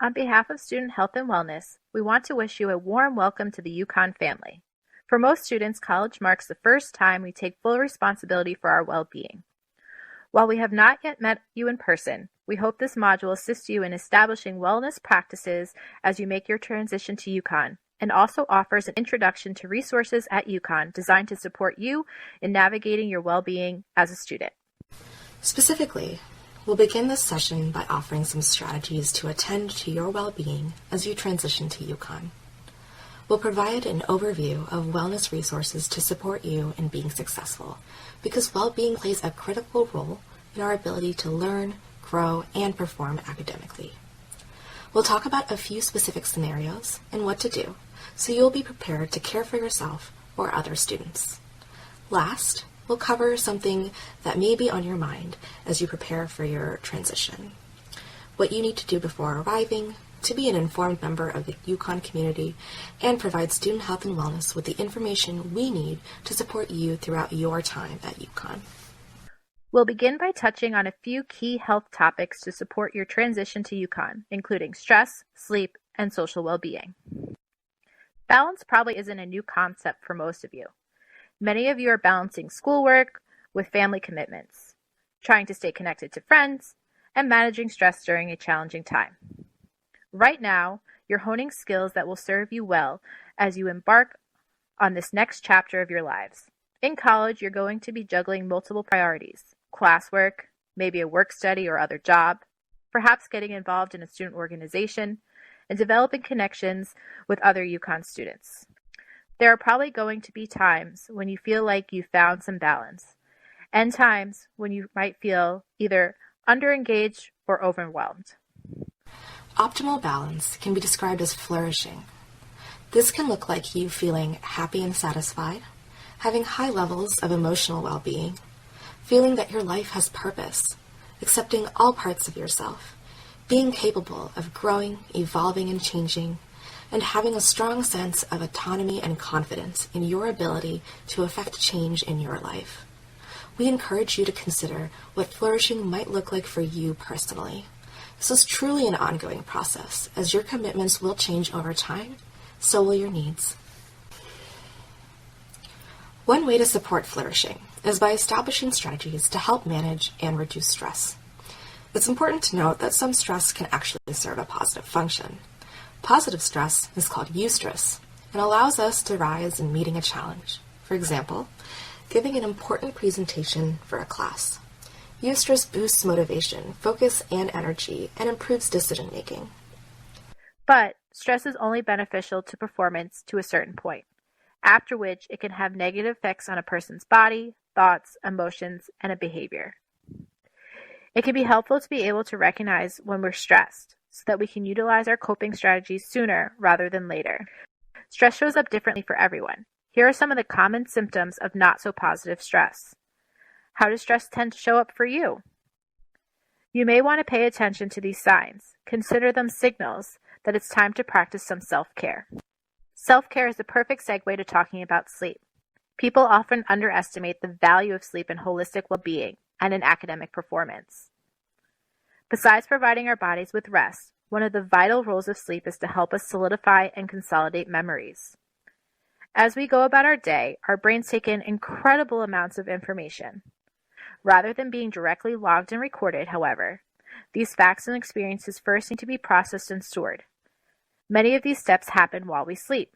On behalf of Student Health and Wellness, we want to wish you a warm welcome to the UConn family. For most students, college marks the first time we take full responsibility for our well-being. While we have not yet met you in person, we hope this module assists you in establishing wellness practices as you make your transition to UConn, and also offers an introduction to resources at UConn designed to support you in navigating your well-being as a student. Specifically, we'll begin this session by offering some strategies to attend to your well-being as you transition to UConn. We'll provide an overview of wellness resources to support you in being successful, because well-being plays a critical role in our ability to learn, grow, and perform academically. We'll talk about a few specific scenarios and what to do, so you'll be prepared to care for yourself or other students. Last, we'll cover something that may be on your mind as you prepare for your transition. What you need to do before arriving, to be an informed member of the UConn community, and provide Student Health and Wellness with the information we need to support you throughout your time at UConn. We'll begin by touching on a few key health topics to support your transition to UConn, including stress, sleep, and social well-being. Balance probably isn't a new concept for most of you. Many of you are balancing schoolwork with family commitments, trying to stay connected to friends, and managing stress during a challenging time. Right now, you're honing skills that will serve you well as you embark on this next chapter of your lives. In college, you're going to be juggling multiple priorities: classwork, maybe a work study or other job, perhaps getting involved in a student organization, and developing connections with other UConn students. There are probably going to be times when you feel like you found some balance, and times when you might feel either underengaged or overwhelmed. Optimal balance can be described as flourishing. This can look like you feeling happy and satisfied, having high levels of emotional well-being, feeling that your life has purpose, accepting all parts of yourself, being capable of growing, evolving, and changing, and having a strong sense of autonomy and confidence in your ability to affect change in your life. We encourage you to consider what flourishing might look like for you personally. This is truly an ongoing process, as your commitments will change over time, so will your needs. One way to support flourishing is by establishing strategies to help manage and reduce stress. It's important to note that some stress can actually serve a positive function. Positive stress is called eustress and allows us to rise in meeting a challenge. For example, giving an important presentation for a class. Eustress boosts motivation, focus, and energy, and improves decision-making. But stress is only beneficial to performance to a certain point, after which it can have negative effects on a person's body, thoughts, emotions, and a behavior. It can be helpful to be able to recognize when we're stressed, so that we can utilize our coping strategies sooner rather than later. Stress shows up differently for everyone. Here are some of the common symptoms of not so positive stress. How does stress tend to show up for you? You may want to pay attention to these signs. Consider them signals that it's time to practice some self-care. Self-care is the perfect segue to talking about sleep. People often underestimate the value of sleep in holistic well-being and in academic performance. Besides providing our bodies with rest, one of the vital roles of sleep is to help us solidify and consolidate memories. As we go about our day, our brains take in incredible amounts of information. Rather than being directly logged and recorded, however, these facts and experiences first need to be processed and stored. Many of these steps happen while we sleep.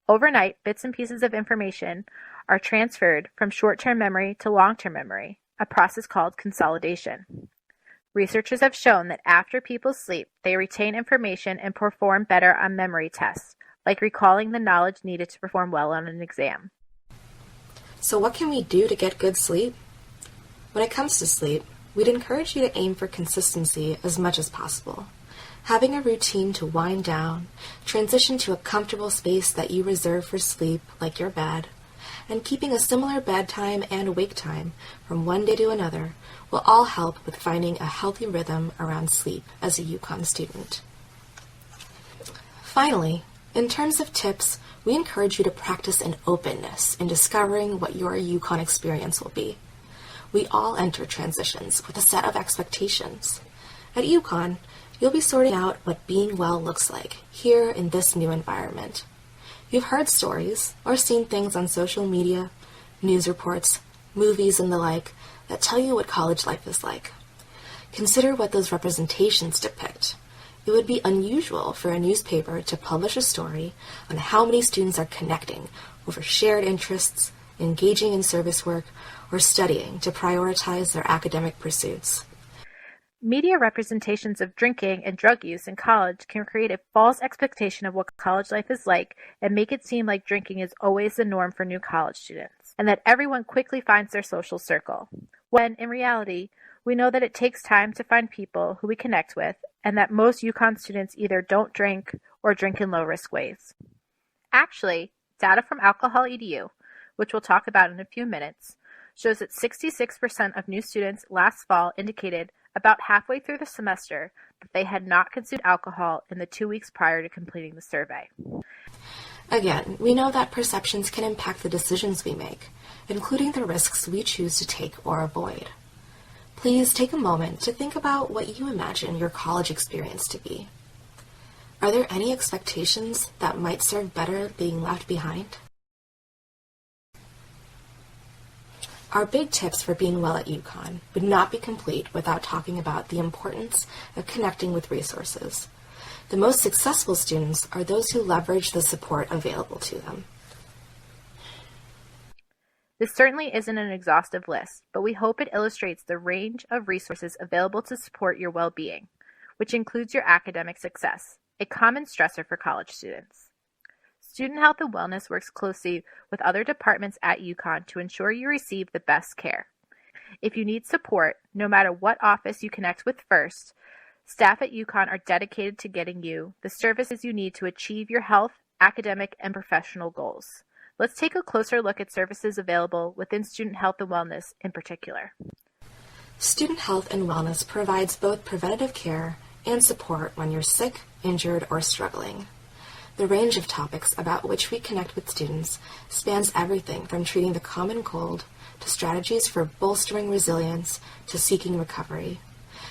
Overnight, bits and pieces of information are transferred from short-term memory to long-term memory, a process called consolidation. Researchers have shown that after people sleep, they retain information and perform better on memory tests, like recalling the knowledge needed to perform well on an exam. So what can we do to get good sleep? When it comes to sleep, we'd encourage you to aim for consistency as much as possible. Having a routine to wind down, transition to a comfortable space that you reserve for sleep, like your bed, and keeping a similar bedtime and wake time from one day to another will all help with finding a healthy rhythm around sleep as a UConn student. Finally, in terms of tips, we encourage you to practice an openness in discovering what your UConn experience will be. We all enter transitions with a set of expectations. At UConn, you'll be sorting out what being well looks like here in this new environment. You've heard stories or seen things on social media, news reports, movies, and the like that tell you what college life is like. Consider what those representations depict. It would be unusual for a newspaper to publish a story on how many students are connecting over shared interests, engaging in service work, or studying to prioritize their academic pursuits. Media representations of drinking and drug use in college can create a false expectation of what college life is like and make it seem like drinking is always the norm for new college students, and that everyone quickly finds their social circle, when in reality, we know that it takes time to find people who we connect with, and that most UConn students either don't drink or drink in low-risk ways. Actually, data from Alcohol EDU, which we'll talk about in a few minutes, shows that 66% of new students last fall indicated about halfway through the semester that they had not consumed alcohol in the 2 weeks prior to completing the survey. Again, we know that perceptions can impact the decisions we make, including the risks we choose to take or avoid. Please take a moment to think about what you imagine your college experience to be. Are there any expectations that might serve better being left behind? Our big tips for being well at UConn would not be complete without talking about the importance of connecting with resources. The most successful students are those who leverage the support available to them. This certainly isn't an exhaustive list, but we hope it illustrates the range of resources available to support your well-being, which includes your academic success, a common stressor for college students. Student Health and Wellness works closely with other departments at UConn to ensure you receive the best care. If you need support, no matter what office you connect with first, staff at UConn are dedicated to getting you the services you need to achieve your health, academic, and professional goals. Let's take a closer look at services available within Student Health and Wellness in particular. Student Health and Wellness provides both preventative care and support when you're sick, injured, or struggling. The range of topics about which we connect with students spans everything from treating the common cold to strategies for bolstering resilience to seeking recovery.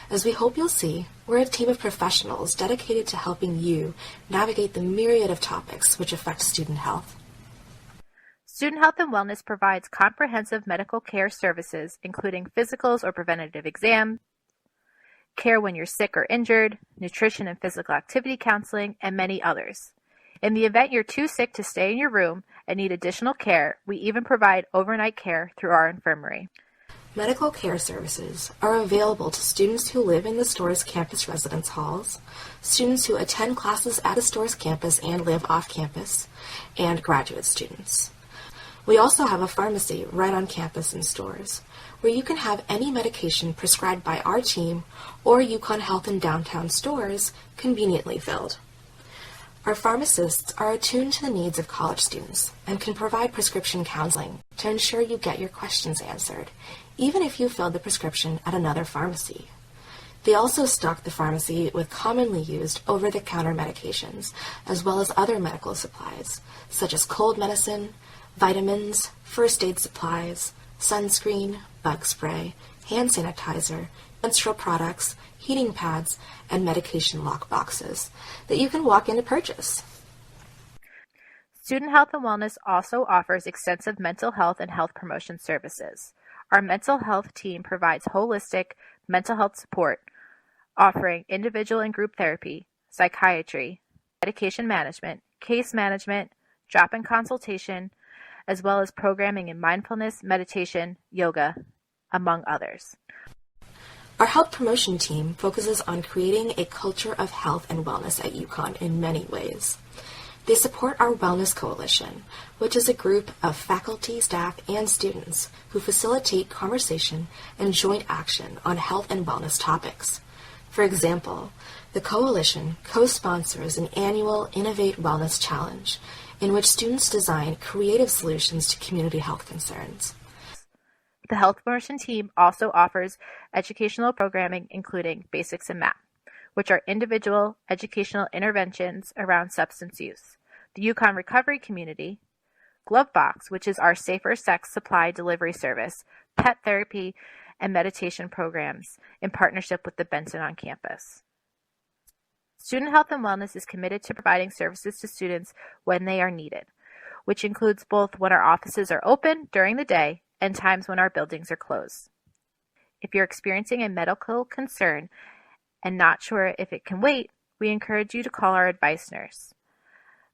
As we hope you'll see, we're a team of professionals dedicated to helping you navigate the myriad of topics which affect student health. Student Health and Wellness provides comprehensive medical care services, including physicals or preventative exams, care when you're sick or injured, nutrition and physical activity counseling, and many others. In the event you're too sick to stay in your room and need additional care, we even provide overnight care through our infirmary. Medical care services are available to students who live in the store's campus residence halls, students who attend classes at the store's campus and live off campus, and graduate students. We also have a pharmacy right on campus in stores, where you can have any medication prescribed by our team or UConn Health and downtown stores conveniently filled. Our pharmacists are attuned to the needs of college students and can provide prescription counseling to ensure you get your questions answered, even if you filled the prescription at another pharmacy. They also stock the pharmacy with commonly used over-the-counter medications, as well as other medical supplies, such as cold medicine, vitamins, first aid supplies, sunscreen, bug spray, hand sanitizer, menstrual products, heating pads, and medication lock boxes that you can walk in to purchase. Student Health and Wellness also offers extensive mental health and health promotion services. Our mental health team provides holistic mental health support, offering individual and group therapy, psychiatry, medication management, case management, drop-in consultation, as well as programming in mindfulness, meditation, yoga, among others. Our health promotion team focuses on creating a culture of health and wellness at UConn in many ways. They support our Wellness Coalition, which is a group of faculty, staff, and students who facilitate conversation and joint action on health and wellness topics. For example, the Coalition co-sponsors an annual Innovate Wellness Challenge in which students design creative solutions to community health concerns. The health promotion team also offers educational programming including Basics in Math, which are individual educational interventions around substance use, the UConn Recovery Community, Glove Box, which is our safer sex supply delivery service, pet therapy, and meditation programs in partnership with the Benton on campus. Student Health and Wellness is committed to providing services to students when they are needed, which includes both when our offices are open during the day and times when our buildings are closed. If you're experiencing a medical concern and not sure if it can wait, we encourage you to call our advice nurse.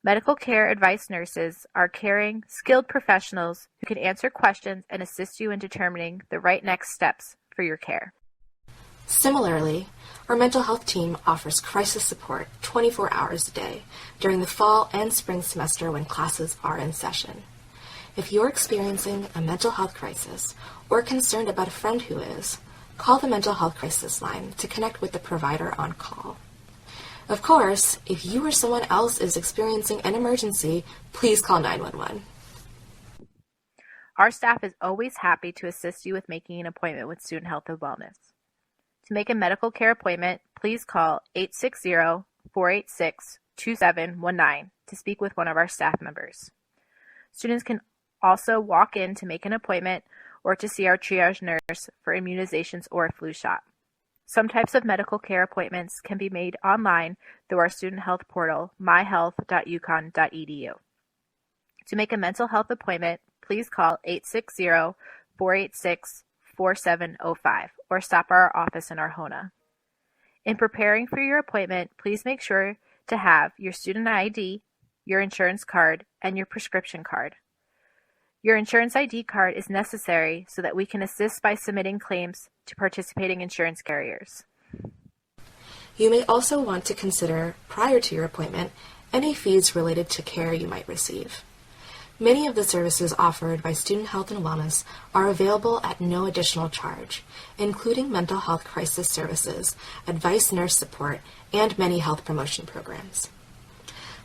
Medical care advice nurses are caring, skilled professionals who can answer questions and assist you in determining the right next steps for your care. Similarly, our mental health team offers crisis support 24 hours a day during the fall and spring semester when classes are in session. If you're experiencing a mental health crisis or concerned about a friend who is, call the mental health crisis line to connect with the provider on call. Of course, if you or someone else is experiencing an emergency, please call 911. Our staff is always happy to assist you with making an appointment with Student Health and Wellness. To make a medical care appointment, please call 860-486-2719 to speak with one of our staff members. Students can also walk in to make an appointment or to see our triage nurse for immunizations or a flu shot. Some types of medical care appointments can be made online through our student health portal, myhealth.uconn.edu. To make a mental health appointment, please call 860-486-4705 or stop by our office in Arjona. In preparing for your appointment, please make sure to have your student ID, your insurance card, and your prescription card. Your insurance ID card is necessary so that we can assist by submitting claims to participating insurance carriers. You may also want to consider, prior to your appointment, any fees related to care you might receive. Many of the services offered by Student Health and Wellness are available at no additional charge, including mental health crisis services, advice nurse support, and many health promotion programs.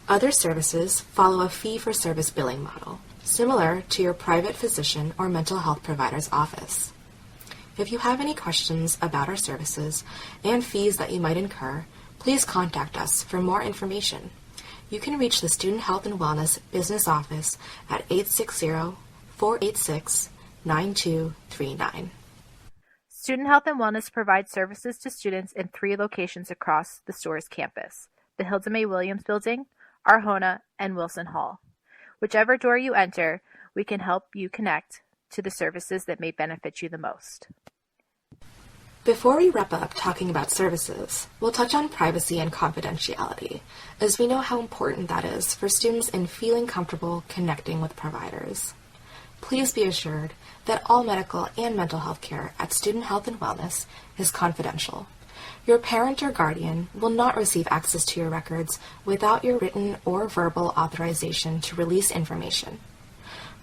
Other services follow a fee-for-service billing model, similar to your private physician or mental health provider's office. If you have any questions about our services and fees that you might incur, please contact us for more information. You can reach the Student Health and Wellness Business Office at 860-486-9239. Student Health and Wellness provides services to students in 3 locations across the store's campus: the Hilda May Williams Building, Arjona, and Wilson Hall. Whichever door you enter, we can help you connect to the services that may benefit you the most. Before we wrap up talking about services, we'll touch on privacy and confidentiality, as we know how important that is for students in feeling comfortable connecting with providers. Please be assured that all medical and mental health care at Student Health and Wellness is confidential. Your parent or guardian will not receive access to your records without your written or verbal authorization to release information.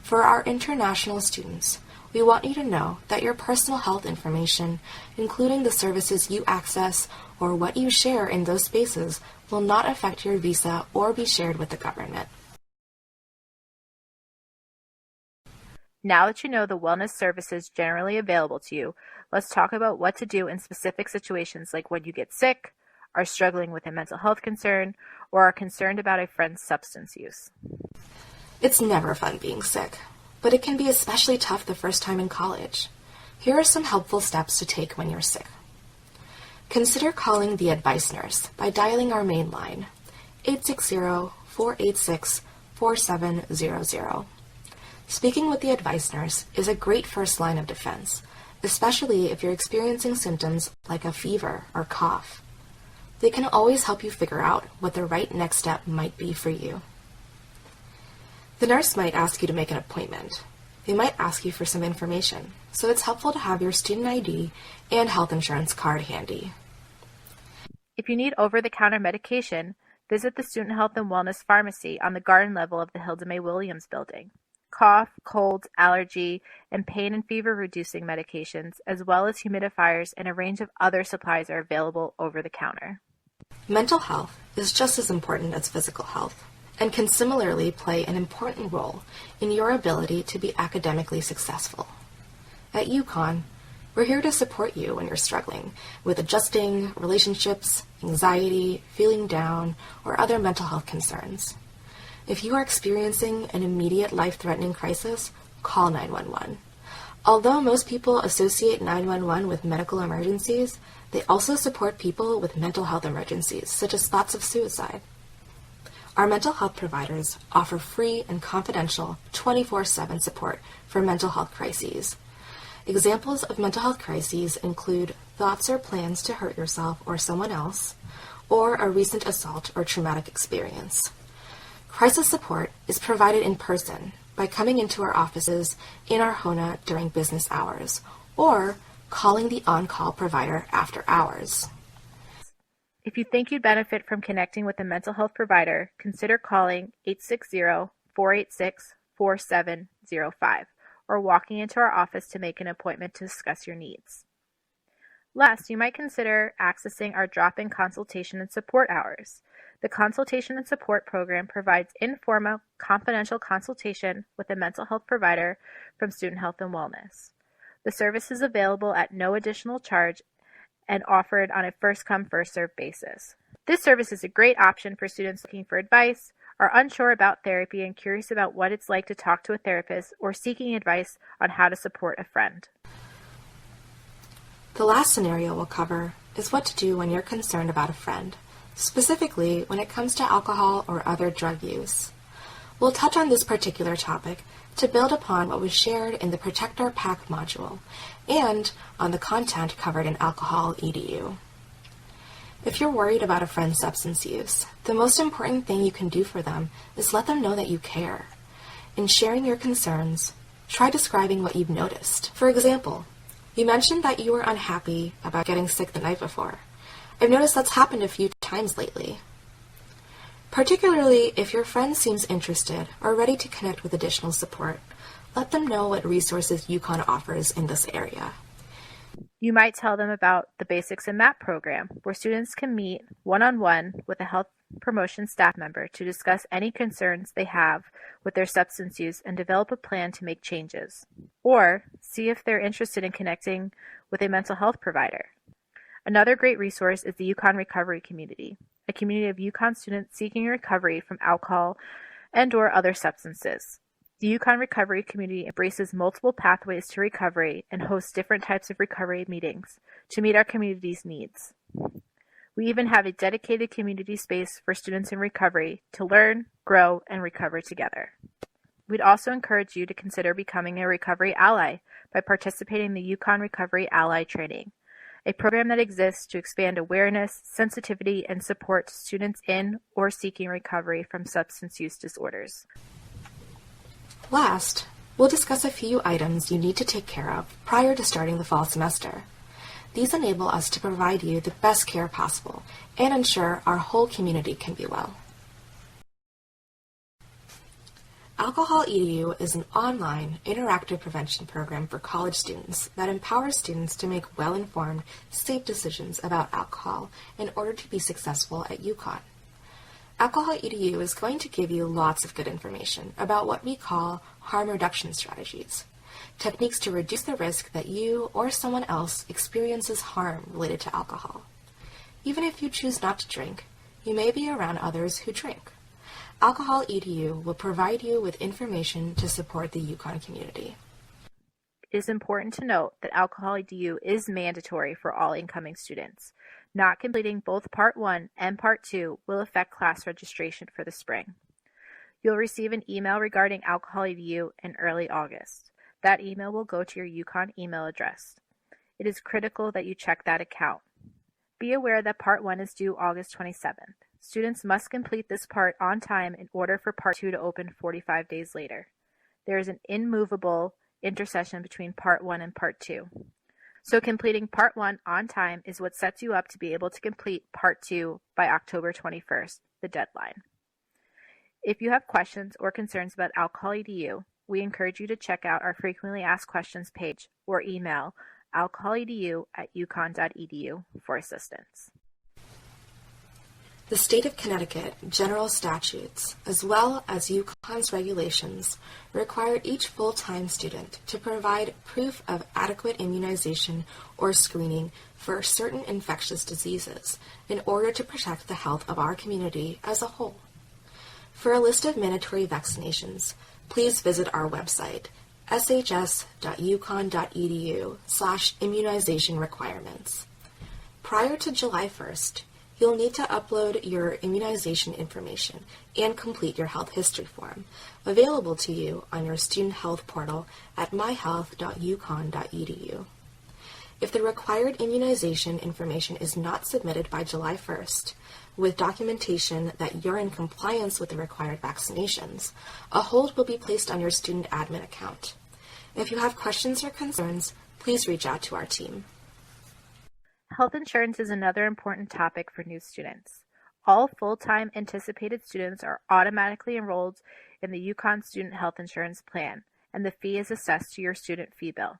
For our international students, we want you to know that your personal health information, including the services you access or what you share in those spaces, will not affect your visa or be shared with the government. Now that you know the wellness services generally available to you, let's talk about what to do in specific situations like when you get sick, are struggling with a mental health concern, or are concerned about a friend's substance use. It's never fun being sick, but it can be especially tough the first time in college. Here are some helpful steps to take when you're sick. Consider calling the advice nurse by dialing our main line, 860-486-4700. Speaking with the advice nurse is a great first line of defense, especially if you're experiencing symptoms like a fever or cough. They can always help you figure out what the right next step might be for you. The nurse might ask you to make an appointment. They might ask you for some information, so it's helpful to have your student ID and health insurance card handy. If you need over-the-counter medication, visit the Student Health and Wellness Pharmacy on the garden level of the Hilda May Williams Building. Cough, cold, allergy, and pain and fever-reducing medications, as well as humidifiers and a range of other supplies are available over the counter. Mental health is just as important as physical health, and can similarly play an important role in your ability to be academically successful. At UConn, we're here to support you when you're struggling with adjusting, relationships, anxiety, feeling down, or other mental health concerns. If you are experiencing an immediate life-threatening crisis, call 911. Although most people associate 911 with medical emergencies, they also support people with mental health emergencies, such as thoughts of suicide. Our mental health providers offer free and confidential 24/7 support for mental health crises. Examples of mental health crises include thoughts or plans to hurt yourself or someone else, or a recent assault or traumatic experience. Crisis support is provided in person by coming into our offices in Arjona during business hours, or calling the on-call provider after hours. If you think you'd benefit from connecting with a mental health provider, consider calling 860-486-4705 or walking into our office to make an appointment to discuss your needs. Last, you might consider accessing our drop-in consultation and support hours. The Consultation and Support Program provides informal, confidential consultation with a mental health provider from Student Health and Wellness. The service is available at no additional charge and offered on a first-come, first-served basis. This service is a great option for students looking for advice, are unsure about therapy and curious about what it's like to talk to a therapist, or seeking advice on how to support a friend. The last scenario we'll cover is what to do when you're concerned about a friend, specifically when it comes to alcohol or other drug use. We'll touch on this particular topic to build upon what was shared in the Protect Our PAC module and on the content covered in Alcohol EDU. If you're worried about a friend's substance use, the most important thing you can do for them is let them know that you care. In sharing your concerns, try describing what you've noticed. For example, you mentioned that you were unhappy about getting sick the night before. I've noticed that's happened a few times lately. Particularly if your friend seems interested or ready to connect with additional support, let them know what resources UConn offers in this area. You might tell them about the Basics in MAP program, where students can meet one-on-one with a health promotion staff member to discuss any concerns they have with their substance use and develop a plan to make changes. Or see if they're interested in connecting with a mental health provider. Another great resource is the UConn Recovery Community, a community of UConn students seeking recovery from alcohol and/or other substances. The UConn Recovery Community embraces multiple pathways to recovery and hosts different types of recovery meetings to meet our community's needs. We even have a dedicated community space for students in recovery to learn, grow, and recover together. We'd also encourage you to consider becoming a recovery ally by participating in the UConn Recovery Ally Training, a program that exists to expand awareness, sensitivity, and support to students in or seeking recovery from substance use disorders. Last, we'll discuss a few items you need to take care of prior to starting the fall semester. These enable us to provide you the best care possible and ensure our whole community can be well. Alcohol EDU is an online, interactive prevention program for college students that empowers students to make well-informed, safe decisions about alcohol in order to be successful at UConn. Alcohol EDU is going to give you lots of good information about what we call harm reduction strategies, techniques to reduce the risk that you or someone else experiences harm related to alcohol. Even if you choose not to drink, you may be around others who drink. Alcohol EDU will provide you with information to support the UConn community. It is important to note that Alcohol EDU is mandatory for all incoming students. Not completing both Part 1 and Part 2 will affect class registration for the spring. You'll receive an email regarding Alcohol EDU in early August. That email will go to your UConn email address. It is critical that you check that account. Be aware that Part 1 is due August 27th. Students must complete this part on time in order for Part 2 to open 45 days later. There is an immovable intercession between Part 1 and Part 2. So completing Part 1 on time is what sets you up to be able to complete Part 2 by October 21st, the deadline. If you have questions or concerns about Alcohol EDU, we encourage you to check out our frequently asked questions page or email alcoholedu@uconn.edu for assistance. The State of Connecticut general statutes, as well as UConn's regulations, require each full-time student to provide proof of adequate immunization or screening for certain infectious diseases in order to protect the health of our community as a whole. For a list of mandatory vaccinations, please visit our website, shs.uconn.edu/immunization requirements. Prior to July 1st, you'll need to upload your immunization information and complete your health history form, available to you on your student health portal at myhealth.uconn.edu. If the required immunization information is not submitted by July 1st, with documentation that you're in compliance with the required vaccinations, a hold will be placed on your student admin account. If you have questions or concerns, please reach out to our team. Health insurance is another important topic for new students. All full-time anticipated students are automatically enrolled in the UConn Student Health Insurance Plan, and the fee is assessed to your student fee bill.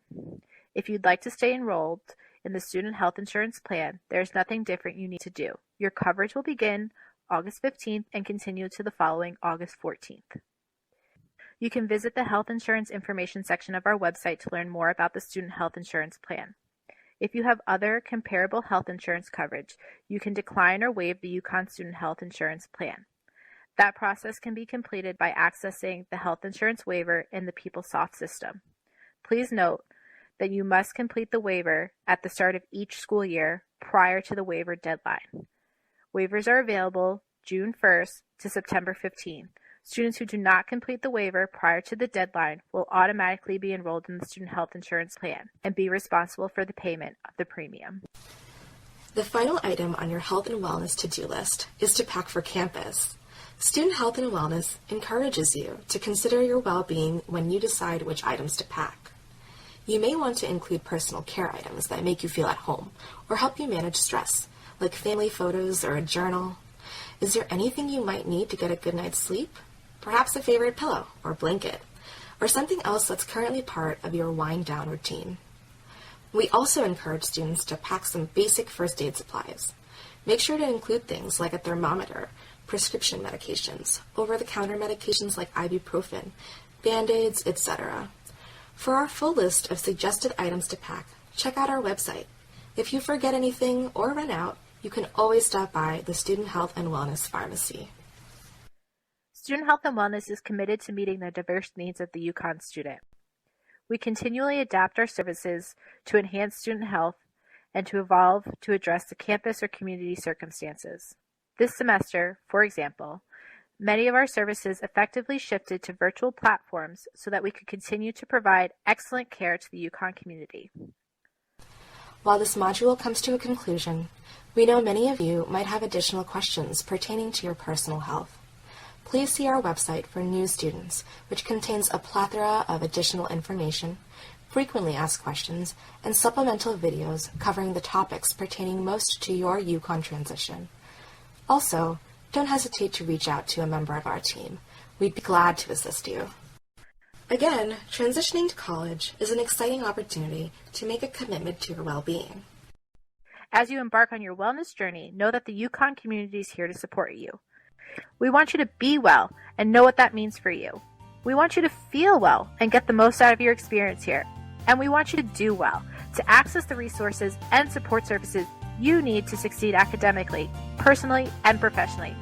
If you'd like to stay enrolled in the Student Health Insurance Plan, there's nothing different you need to do. Your coverage will begin August 15th and continue to the following August 14th. You can visit the Health Insurance Information section of our website to learn more about the Student Health Insurance Plan. If you have other comparable health insurance coverage, you can decline or waive the UConn Student Health Insurance Plan. That process can be completed by accessing the health insurance waiver in the PeopleSoft system. Please note that you must complete the waiver at the start of each school year prior to the waiver deadline. Waivers are available June 1st to September 15th. Students who do not complete the waiver prior to the deadline will automatically be enrolled in the Student Health Insurance Plan and be responsible for the payment of the premium. The final item on your health and wellness to-do list is to pack for campus. Student Health and Wellness encourages you to consider your well-being when you decide which items to pack. You may want to include personal care items that make you feel at home or help you manage stress, like family photos or a journal. Is there anything you might need to get a good night's sleep? Perhaps a favorite pillow or blanket, or something else that's currently part of your wind-down routine. We also encourage students to pack some basic first aid supplies. Make sure to include things like a thermometer, prescription medications, over-the-counter medications like ibuprofen, Band-Aids, etc. For our full list of suggested items to pack, check out our website. If you forget anything or run out, you can always stop by the Student Health and Wellness Pharmacy. Student Health and Wellness is committed to meeting the diverse needs of the UConn student. We continually adapt our services to enhance student health and to evolve to address the campus or community circumstances. This semester, for example, many of our services effectively shifted to virtual platforms so that we could continue to provide excellent care to the UConn community. While this module comes to a conclusion, we know many of you might have additional questions pertaining to your personal health. Please see our website for new students, which contains a plethora of additional information, frequently asked questions, and supplemental videos covering the topics pertaining most to your UConn transition. Also, don't hesitate to reach out to a member of our team. We'd be glad to assist you. Again, transitioning to college is an exciting opportunity to make a commitment to your well-being. As you embark on your wellness journey, know that the UConn community is here to support you. We want you to be well and know what that means for you. We want you to feel well and get the most out of your experience here. And we want you to do well, to access the resources and support services you need to succeed academically, personally, and professionally.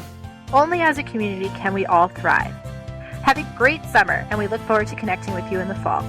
Only as a community can we all thrive. Have a great summer, and we look forward to connecting with you in the fall.